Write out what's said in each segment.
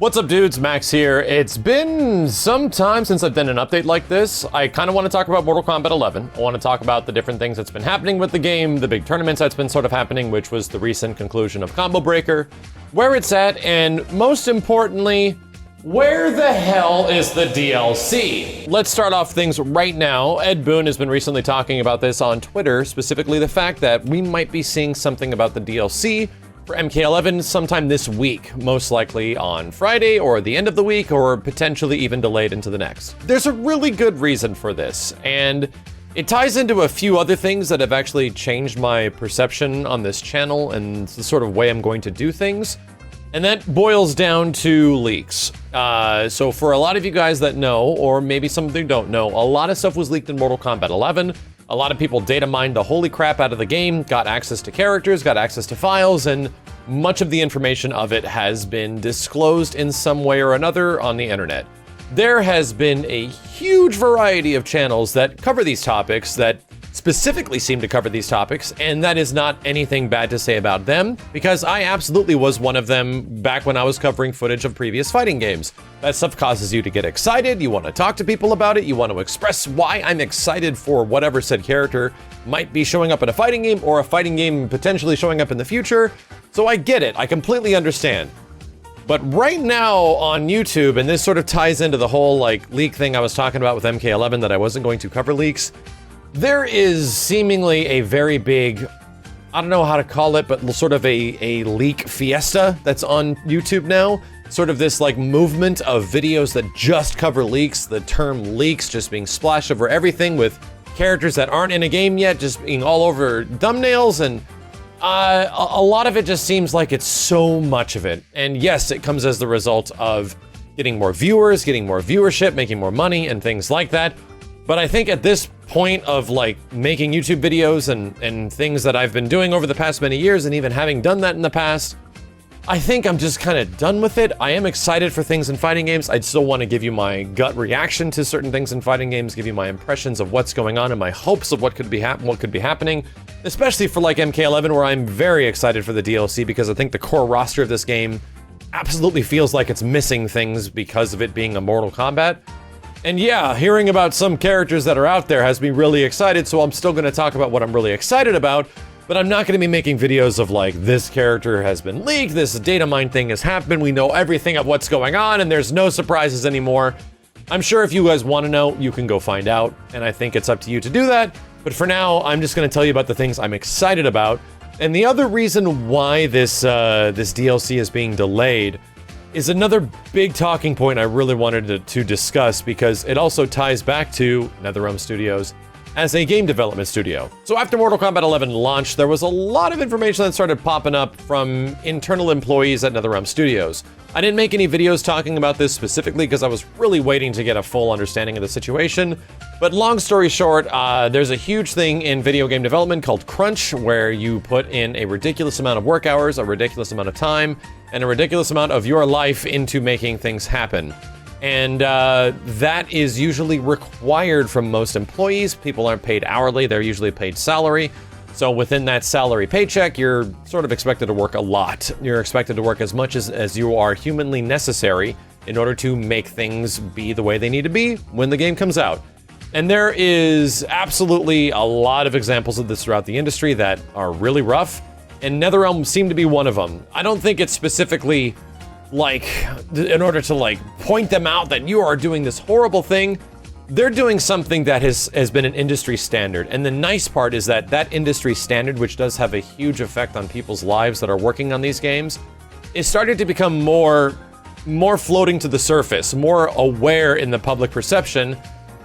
What's up, dudes? Max here. It's been some time since I've done an update like this. I kind of want to talk about Mortal Kombat 11. I want to talk about the different things that's been happening with the game, the big tournaments that's been sort of happening, which was the recent conclusion of Combo Breaker, where it's at, and most importantly, where the hell is the DLC? Let's start off things right now. Ed Boon has been recently talking about this on Twitter, specifically the fact that we might be seeing something about the DLC for MK11 sometime this week, most likely on Friday or the end of the week, or potentially even delayed into the next. There's a really good reason for this, and it ties into a few other things that have actually changed my perception on this channel and the sort of way I'm going to do things. And that boils down to leaks. So for a lot of you guys that know, or maybe some of you don't know, a lot of stuff was leaked in Mortal Kombat 11. A lot of people data mined the holy crap out of the game, got access to characters, got access to files, and much of the information of it has been disclosed in some way or another on the internet. There has been a huge variety of channels that cover these topics, that specifically seem to cover these topics, and that is not anything bad to say about them, because I absolutely was one of them back when I was covering footage of previous fighting games. That stuff causes you to get excited, you want to talk to people about it, you want to express why I'm excited for whatever said character might be showing up in a fighting game, or a fighting game potentially showing up in the future. So I get it, I completely understand. But right now on YouTube, and this sort of ties into the whole leak thing I was talking about with MK11, that I wasn't going to cover leaks, there is seemingly a very big, I don't know how to call it, but sort of a leak fiesta that's on YouTube now. Sort of this movement of videos that just cover leaks, the term leaks just being splashed over everything, with characters that aren't in a game yet just being all over thumbnails, and a lot of it just seems like it's so much of it. And yes, it comes as the result of getting more viewers, getting more viewership, making more money, and things like that. But I think at this point of making YouTube videos and things that I've been doing over the past many years, and even having done that in the past, I think I'm just kind of done with it. I am excited for things in fighting games. I'd still want to give you my gut reaction to certain things in fighting games, give you my impressions of what's going on and my hopes of what could be happening, especially for MK11, where I'm very excited for the DLC, because I think the core roster of this game absolutely feels like it's missing things because of it being a Mortal Kombat. And yeah, hearing about some characters that are out there has me really excited, so I'm still going to talk about what I'm really excited about, but I'm not going to be making videos of this character has been leaked, this data mine thing has happened, we know everything of what's going on, and there's no surprises anymore. I'm sure if you guys want to know, you can go find out, and I think it's up to you to do that, but for now, I'm just going to tell you about the things I'm excited about. And the other reason why this DLC is being delayed is another big talking point I really wanted to discuss, because it also ties back to NetherRealm Studios as a game development studio. So after Mortal Kombat 11 launched, there was a lot of information that started popping up from internal employees at NetherRealm Studios. I didn't make any videos talking about this specifically because I was really waiting to get a full understanding of the situation. But long story short, there's a huge thing in video game development called crunch, where you put in a ridiculous amount of work hours, a ridiculous amount of time, and a ridiculous amount of your life into making things happen. And that is usually required from most employees. People aren't paid hourly, they're usually paid salary. So within that salary paycheck, you're sort of expected to work a lot. You're expected to work as much as you are humanly necessary in order to make things be the way they need to be when the game comes out. And there is absolutely a lot of examples of this throughout the industry that are really rough, and NetherRealm seemed to be one of them. I don't think it's specifically in order to point them out that you are doing this horrible thing. They're doing something that has been an industry standard. And the nice part is that that industry standard, which does have a huge effect on people's lives that are working on these games, is starting to become more floating to the surface, more aware in the public perception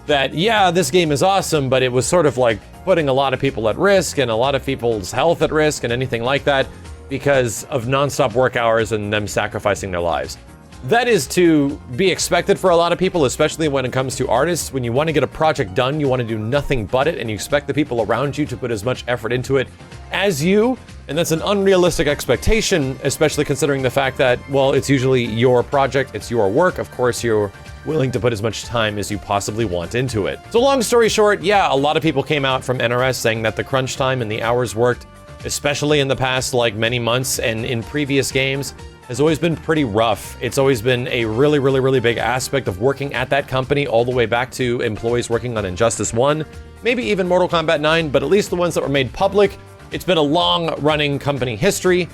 that, yeah, this game is awesome, but it was sort of putting a lot of people at risk and a lot of people's health at risk and anything like that, because of nonstop work hours and them sacrificing their lives. That is to be expected for a lot of people, especially when it comes to artists. When you want to get a project done, you want to do nothing but it, and you expect the people around you to put as much effort into it as you, and that's an unrealistic expectation, especially considering the fact that, well, it's usually your project, it's your work. Of course, you're willing to put as much time as you possibly want into it. So long story short, yeah, a lot of people came out from NRS saying that the crunch time and the hours worked, especially in the past many months and in previous games, has always been pretty rough. It's always been a really, really, really big aspect of working at that company, all the way back to employees working on Injustice 1, maybe even Mortal Kombat 9, but at least the ones that were made public. It's been a long-running company history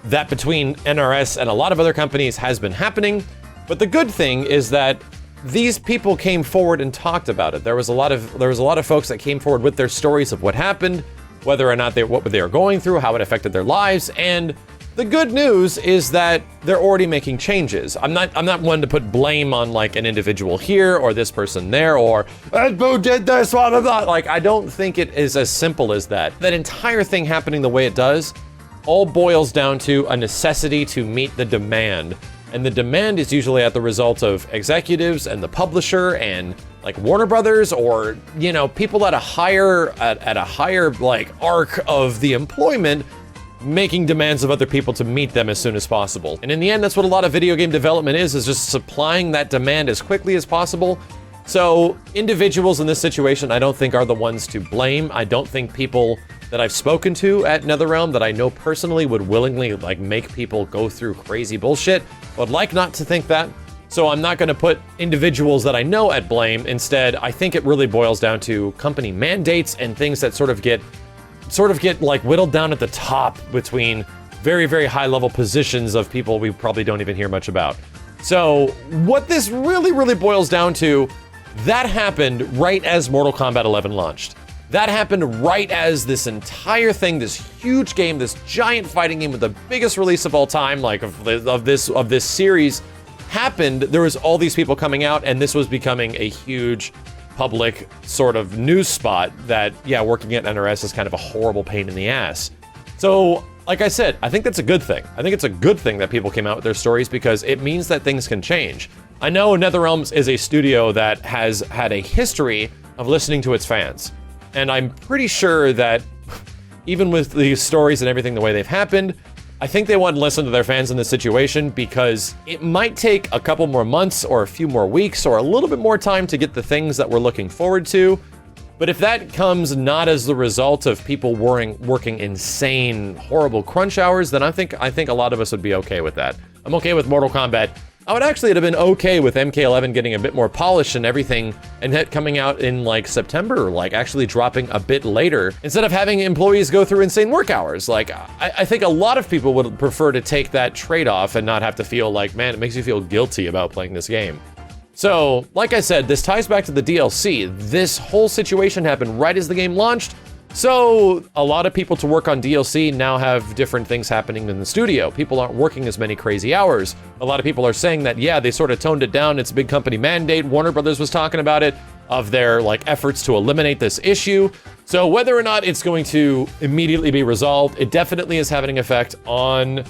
that between NRS and a lot of other companies has been happening. But the good thing is that these people came forward and talked about it. There was a lot of folks that came forward with their stories of what happened, whether or not what they were going through, how it affected their lives, and the good news is that they're already making changes. I'm not one to put blame on like an individual here or this person there or who did this, blah, blah, blah. Like, I don't think it is as simple as that. That entire thing happening the way it does all boils down to a necessity to meet the demand. And the demand is usually at the result of executives and the publisher and like Warner Brothers or, you know, people at a higher like arc of the employment making demands of other people to meet them as soon as possible. And in the end, that's what a lot of video game development is just supplying that demand as quickly as possible. So individuals in this situation, I don't think are the ones to blame. I don't think people that I've spoken to at NetherRealm that I know personally would willingly like make people go through crazy bullshit. I would like not to think that. So I'm not gonna put individuals that I know at blame. Instead, I think it really boils down to company mandates and things that sort of get like whittled down at the top between very, very high level positions of people we probably don't even hear much about. So what this really, really boils down to, that happened right as Mortal Kombat 11 launched. That happened right as this entire thing, this huge game, this giant fighting game with the biggest release of all time, like of this series happened. There was all these people coming out, and this was becoming a huge public sort of news spot that, yeah, working at NRS is kind of a horrible pain in the ass. So, like I said, I think that's a good thing. I think it's a good thing that people came out with their stories because it means that things can change. I know NetherRealms is a studio that has had a history of listening to its fans. And I'm pretty sure that even with these stories and everything the way they've happened, I think they want to listen to their fans in this situation because it might take a couple more months or a few more weeks or a little bit more time to get the things that we're looking forward to. But if that comes not as the result of people working insane, horrible crunch hours, then I think a lot of us would be okay with that. I'm okay with Mortal Kombat. I would actually have been okay with MK11 getting a bit more polish and everything and it coming out in like September, like actually dropping a bit later instead of having employees go through insane work hours. Like, I think a lot of people would prefer to take that trade-off and not have to feel like, man, it makes you feel guilty about playing this game. So, like I said, this ties back to the DLC. This whole situation happened right as the game launched. So a lot of people to work on DLC now have different things happening in the studio. People aren't working as many crazy hours. A lot of people are saying that, yeah, they sort of toned it down. It's a big company mandate. Warner Brothers was talking about it, of their like efforts to eliminate this issue. So whether or not it's going to immediately be resolved, it definitely is having an effect on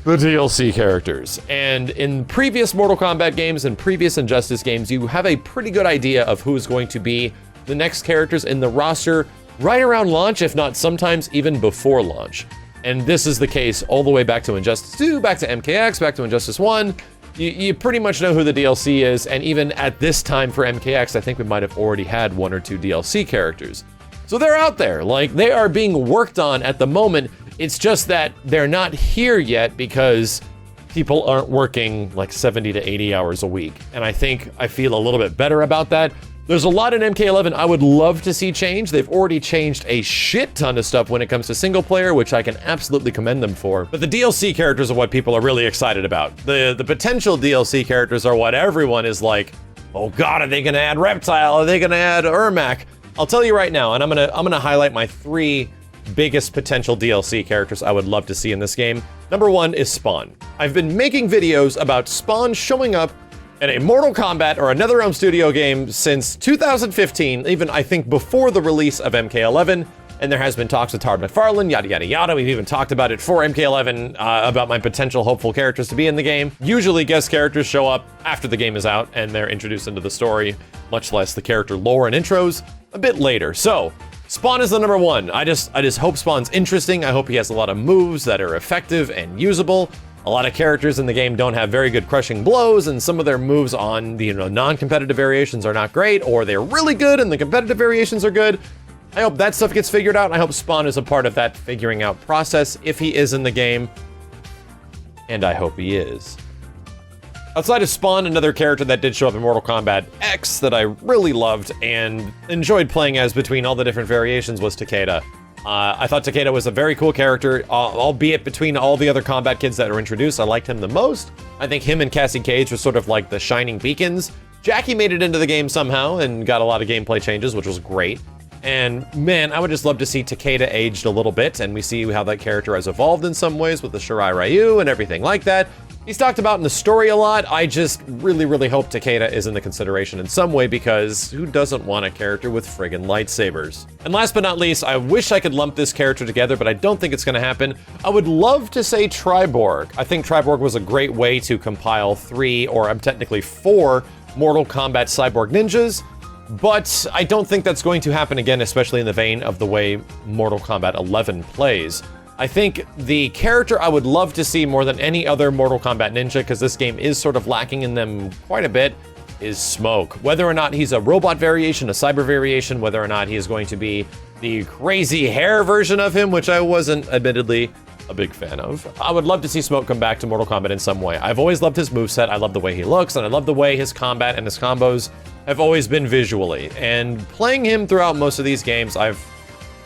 the DLC characters. And in previous Mortal Kombat games and previous Injustice games, you have a pretty good idea of who's going to be the next characters in the roster right around launch, if not sometimes even before launch. And this is the case all the way back to Injustice 2, back to MKX, back to Injustice 1. You pretty much know who the DLC is, and even at this time for MKX, I think we might have already had 1 or 2 DLC characters. So they're out there, like they are being worked on at the moment. It's just that they're not here yet because people aren't working like 70 to 80 hours a week. And I feel a little bit better about that. There's a lot in MK11 I would love to see change. They've already changed a shit ton of stuff when it comes to single player, which I can absolutely commend them for. But the DLC characters are what people are really excited about. The potential DLC characters are what everyone is like, oh God, are they gonna add Reptile? Are they gonna add Ermac? I'll tell you right now, and I'm gonna highlight my 3 biggest potential DLC characters I would love to see in this game. Number 1 is Spawn. I've been making videos about Spawn showing up in a Mortal Kombat or a NetherRealm Studio game since 2015, even I think before the release of MK11, and there has been talks with Todd McFarlane, yada yada yada. We've even talked about it for MK11, about my potential hopeful characters to be in the game. Usually guest characters show up after the game is out and they're introduced into the story, much less the character lore and intros a bit later. So Spawn is the number 1. I just hope Spawn's interesting. I hope he has a lot of moves that are effective and usable. A lot of characters in the game don't have very good crushing blows, and some of their moves on the non-competitive variations are not great, or they're really good and the competitive variations are good. I hope that stuff gets figured out. I hope Spawn is a part of that figuring out process if he is in the game. and I hope he is. Outside of Spawn, another character that did show up in Mortal Kombat X that I really loved and enjoyed playing as between all the different variations was Takeda. I thought Takeda was a very cool character, albeit between all the other Kombat kids that were introduced, I liked him the most. I think him and Cassie Cage was sort of like the shining beacons. Jackie made it into the game somehow and got a lot of gameplay changes, which was great. And man, I would just love to see Takeda aged a little bit, and we see how that character has evolved in some ways with the Shirai Ryu and everything like that. He's talked about in the story a lot. I just really hope Takeda is in the consideration in some way, because who doesn't want a character with friggin' lightsabers? And last but not least, I wish I could lump this character together, but I don't think it's gonna happen. I would love to say Triborg. I think Triborg was a great way to compile 3, or I'm technically 4, Mortal Kombat Cyborg Ninjas, but I don't think that's going to happen again, especially in the vein of the way Mortal Kombat 11 plays. I think the character I would love to see more than any other Mortal Kombat ninja, because this game is sort of lacking in them quite a bit, is Smoke. Whether or not he's a robot variation, a cyber variation, whether or not he is going to be the crazy hair version of him, which I wasn't, admittedly, a big fan of. I would love to see Smoke come back to Mortal Kombat in some way. I've always loved his moveset, I love the way he looks, and I love the way his combat and his combos have always been visually. And playing him throughout most of these games, I've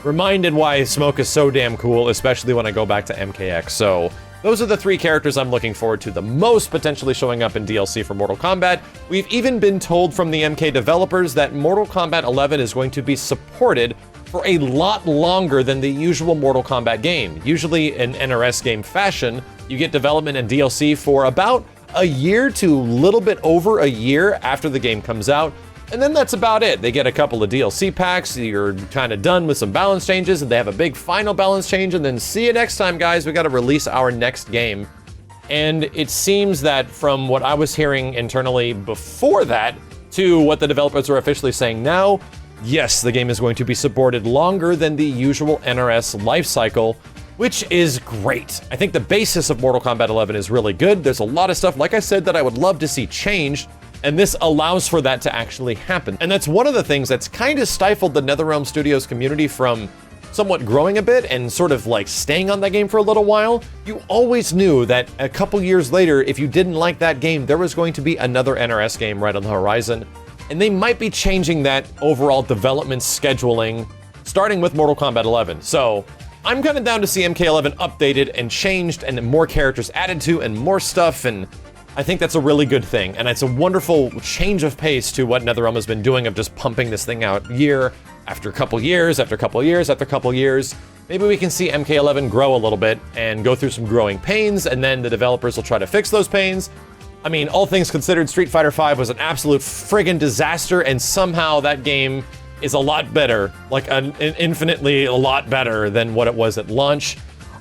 reminded why Smoke is so damn cool, especially when I go back to MKX. So those are the 3 characters I'm looking forward to the most potentially showing up in DLC for Mortal Kombat. We've even been told from the MK developers that Mortal Kombat 11 is going to be supported for a lot longer than the usual Mortal Kombat game. Usually in NRS game fashion, you get development and DLC for about a year to a little bit over a year after the game comes out. And then that's about it. They get a couple of DLC packs, you're kind of done with some balance changes, and they have a big final balance change, and then see you next time, guys. We got to release our next game. And it seems that from what I was hearing internally before that to what the developers are officially saying now, yes, the game is going to be supported longer than the usual NRS life cycle, which is great. I think the basis of Mortal Kombat 11 is really good. There's a lot of stuff, like I said, that I would love to see changed, and this allows for that to actually happen. And that's one of the things that's kind of stifled the NetherRealm Studios community from somewhat growing a bit and sort of like staying on that game for a little while. You always knew that a couple years later, if you didn't like that game, there was going to be another NRS game right on the horizon. And they might be changing that overall development scheduling, starting with Mortal Kombat 11. So I'm kind of down to see MK11 updated and changed and more characters added to and more stuff, and I think that's a really good thing, and it's a wonderful change of pace to what NetherRealm has been doing of just pumping this thing out year after couple years, after couple years, after couple years. Maybe we can see MK11 grow a little bit and go through some growing pains, and then the developers will try to fix those pains. I mean, all things considered, Street Fighter V was an absolute friggin' disaster, and somehow that game is a lot better, like infinitely a lot better than what it was at launch.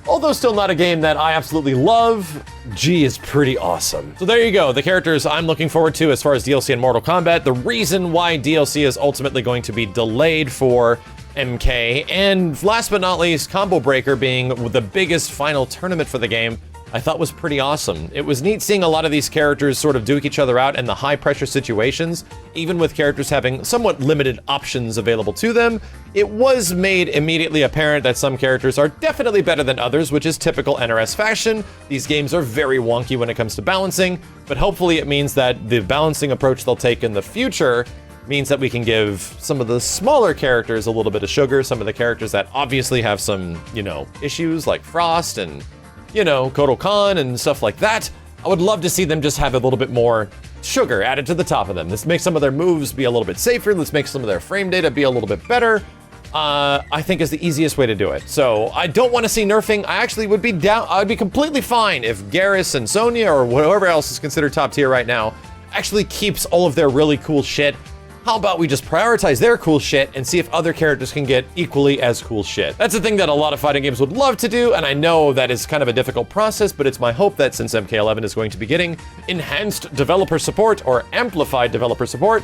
Although still not a game that I absolutely love, G is pretty awesome. So there you go, the characters I'm looking forward to as far as DLC in Mortal Kombat, the reason why DLC is ultimately going to be delayed for MK, and last but not least, Combo Breaker being the biggest final tournament for the game, I thought was pretty awesome. It was neat seeing a lot of these characters sort of duke each other out in the high pressure situations, even with characters having somewhat limited options available to them. It was made immediately apparent that some characters are definitely better than others, which is typical NRS fashion. These games are very wonky when it comes to balancing, but hopefully it means that the balancing approach they'll take in the future means that we can give some of the smaller characters a little bit of sugar, some of the characters that obviously have some, issues like Frost and Kotal Khan and stuff like that. I would love to see them just have a little bit more sugar added to the top of them. Let's make some of their moves be a little bit safer. Let's make some of their frame data be a little bit better. I think is the easiest way to do it. So I don't want to see nerfing. I actually would be down. I'd be completely fine if Garrus and Sonya or whoever else is considered top tier right now actually keeps all of their really cool shit. How about we just prioritize their cool shit and see if other characters can get equally as cool shit? That's a thing that a lot of fighting games would love to do, and I know that is kind of a difficult process, but it's my hope that since MK11 is going to be getting enhanced developer support or amplified developer support,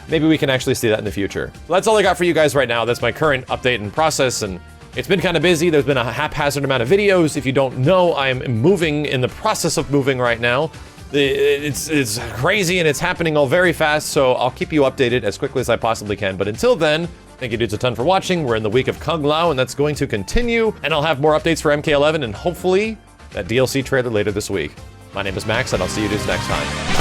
maybe we can actually see that in the future. So that's all I got for you guys right now. That's my current update and process, and it's been kind of busy. There's been a haphazard amount of videos. If you don't know, I'm moving, in the process of moving right now. It's crazy and it's happening all very fast, so I'll keep you updated as quickly as I possibly can. But until then, thank you dudes a ton for watching. We're in the week of Kung Lao, and that's going to continue. And I'll have more updates for MK11, and hopefully that DLC trailer later this week. My name is Max, and I'll see you dudes next time.